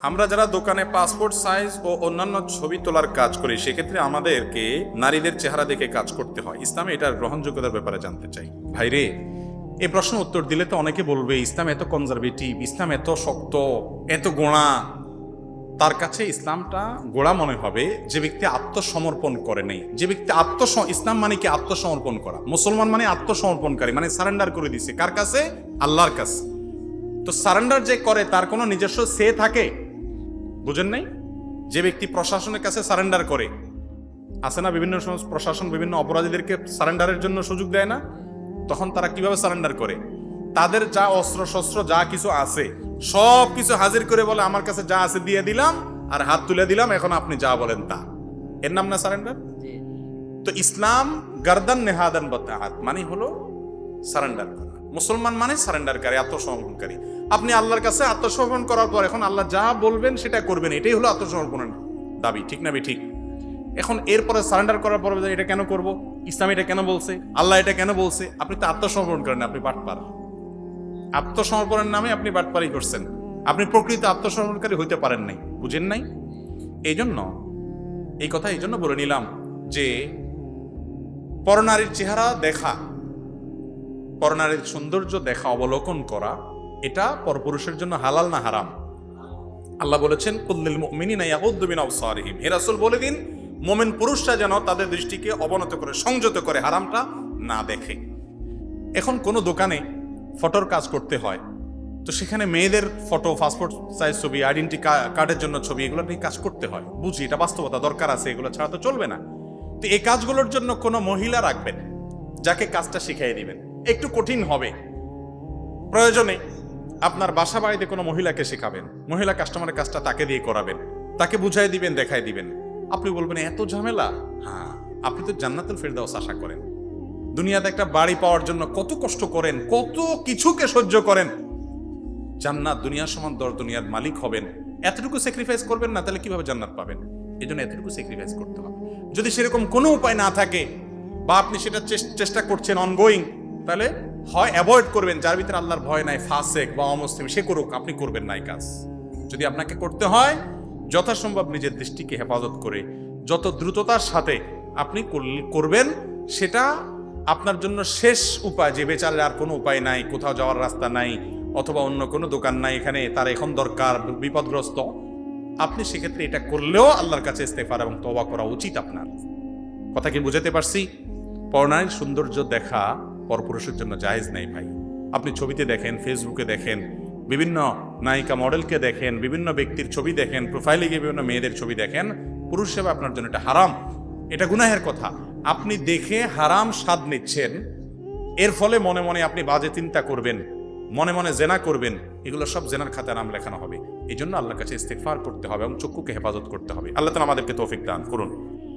আমরা যারা দোকানে পাসপোর্ট সাইজ ও অন্যান্য ছবি তোলার কাজ করি সেক্ষেত্রে আমাদেরকে নারীদের চেহারা দেখে কাজ করতে হয়। ইসলামে এটার গ্রহণযোগ্যতার ব্যাপারে জানতে চাই। ভাইরে, এই প্রশ্ন উত্তর দিলে তো অনেকে বলবে ইসলাম এত কনজারভেটিভ, ইসলাম এত শক্ত, এত গোড়া। তার কাছে ইসলামটা গোড়া মনে হবে যে ব্যক্তি আত্মসমর্পণ করে নেই। যে ব্যক্তি ইসলাম মানে কি? আত্মসমর্পণ করা। মুসলমান মানে আত্মসমর্পণকারী, মানে সারেন্ডার করে দিছে। কার কাছে? আল্লাহর কাছে। তো সারেন্ডার যে করে তার কোনো নিজস্ব সে থাকে? বুঝেন নাই? যে ব্যক্তি প্রশাসনের কাছে সারেন্ডার করে, আছে না বিভিন্ন প্রশাসন বিভিন্ন অপরাধীদেরকে সারেন্ডারের জন্য সুযোগ দেয় না? তখন তারা কিভাবে সারেন্ডার করে? তাদের যা অস্ত্র শস্ত্র যা কিছু আছে সব কিছু হাজির করে বলে আমার কাছে যা আছে দিয়ে দিলাম আর হাত তুলে দিলাম, এখন আপনি যা বলেন তা। এর নাম না সারেন্ডার? তো ইসলাম গারদান নেহাদান বাতাআত মানে হলো সারেন্ডার করা। মুসলমান মানে সারেন্ডারকারী, আত্মসমর্পণকারী। আপনি আল্লাহর কাছে আত্মসমর্পণ করার পর এখন আল্লাহ যা বলবেন সেটা করবেন, এটাই হলো আত্মসমর্পণের দাবি। ঠিক না ঠিক? এখন এরপরে সারেন্ডার করার পর এটা কেন করব, ইসলাম এটা কেন বলছে, আল্লাহ এটা কেন বলছে? আপনি তো আত্মসমর্পণ করেন, আপনি বাটপার। আত্মসমর্পণের নামে আপনি বাটপারি করছেন, আপনি প্রকৃত আত্মসমর্পণকারী হইতে পারেন নাই। বুঝেন নাই? এই জন্য এই কথা এই জন্য বলে নিলাম যে পরনারীর চেহারা দেখা, পরনারীর সৌন্দর্য দেখা, অবলোকন করা, এটা পরপুরুষের জন্য হালাল না হারাম? আল্লাহ বলেছেন কুল্লিল মুমিনিনা ইয়াগুদ্দু মিন আবসারিহিম, হে রাসূল বলে দিন মুমিন পুরুষরা যেন তাদের দৃষ্টিকে অবনত করে, সংযত করে, হারামটা না দেখে। এখন কোনো দোকানে ফটোর কাজ করতে হয়, তো সেখানে মেয়েদের ফটো, পাসপোর্ট সাইজ ছবি, আইডেন্টি কার্ডের জন্য ছবি, এগুলো নিয়ে কাজ করতে হয়। বুঝি এটা বাস্তবতা, দরকার আছে, এগুলো ছাড়া তো চলবে না। তো এই কাজগুলোর জন্য কোনো মহিলা রাখবেন যাকে কাজটা শিখিয়ে দিবেন। একটু কঠিন হবে, প্রয়োজনে আপনার বাসা বাড়িতে কোনো মহিলাকে শেখাবেন, মহিলা কাস্টমারের কাজটা তাকে দিয়ে করাবেন, তাকে বুঝাই দিবেন, দেখাই দিবেন। আপনি বলবেন এত ঝামেলা? হ্যাঁ, আপনি তো জান্নাতুল ফেরদাউস আশা করেন। দুনিয়াতে একটা বাড়ি পাওয়ার জন্য কত কষ্ট করেন, কত কিছুকে সহ্য করেন। জান্নাত দুনিয়ার সমান দর, দুনিয়ার মালিক হবেন, এতটুকু স্যাক্রিফাইস করবেন না, তাহলে কিভাবে জান্নাত পাবেন? এই জন্য এতটুকু স্যাক্রিফাইস করতে হবে। যদি সেরকম কোনো উপায় না থাকে বা আপনি সেটা চেষ্টা করছেন অনগোয়িং, তাহলে হয় অ্যাভয়েড করবেন। যার ভিতরে আল্লাহর ভয় নাই, ফাসেক বা অমুসলিম, সে করুক, আপনি করবেন না এই কাজ। যদি আপনাকে করতে হয় যথাসম্ভব নিজের দৃষ্টিকে হেফাজত করে যত দ্রুততার সাথে আপনি করবেন, সেটা আপনার জন্য শেষ উপায়। যে বেচারের আর কোনো উপায় নাই, কোথাও যাওয়ার রাস্তা নাই, অথবা অন্য কোনো দোকান নাই, এখানে তার এখন দরকার, বিপদগ্রস্ত, আপনি সেক্ষেত্রে এটা করলেও আল্লাহর কাছে ইস্তেগফার এবং তওবা করা উচিত আপনার। কথা কি বুঝাতে পারছি? পরনারীর সৌন্দর্য দেখা পরপুরুষের জন্য জায়েজ নেই ভাই। আপনি ছবিতে দেখেন, ফেসবুকে দেখেন, বিভিন্ন নায়িকা মডেলকে দেখেন, বিভিন্ন ব্যক্তির ছবি দেখেন, প্রোফাইলে গিয়ে বিভিন্ন মেয়েদের ছবি দেখেন, পুরুষ হিসেবে আপনার জন্য এটা হারাম, এটা গুনাহের কথা। আপনি দেখে হারাম স্বাদ নিচ্ছেন, এর ফলে মনে মনে আপনি বাজে চিন্তা করবেন, মনে মনে জেনা করবেন, এগুলো সব জেনার খাতায় নাম লেখানো হবে। এই জন্য আল্লাহর কাছে ইস্তেগফার করতে হবে এবং চক্ষুকে হেফাজত করতে হবে। আল্লাহ তাআলা আমাদেরকে তৌফিক দান করুন।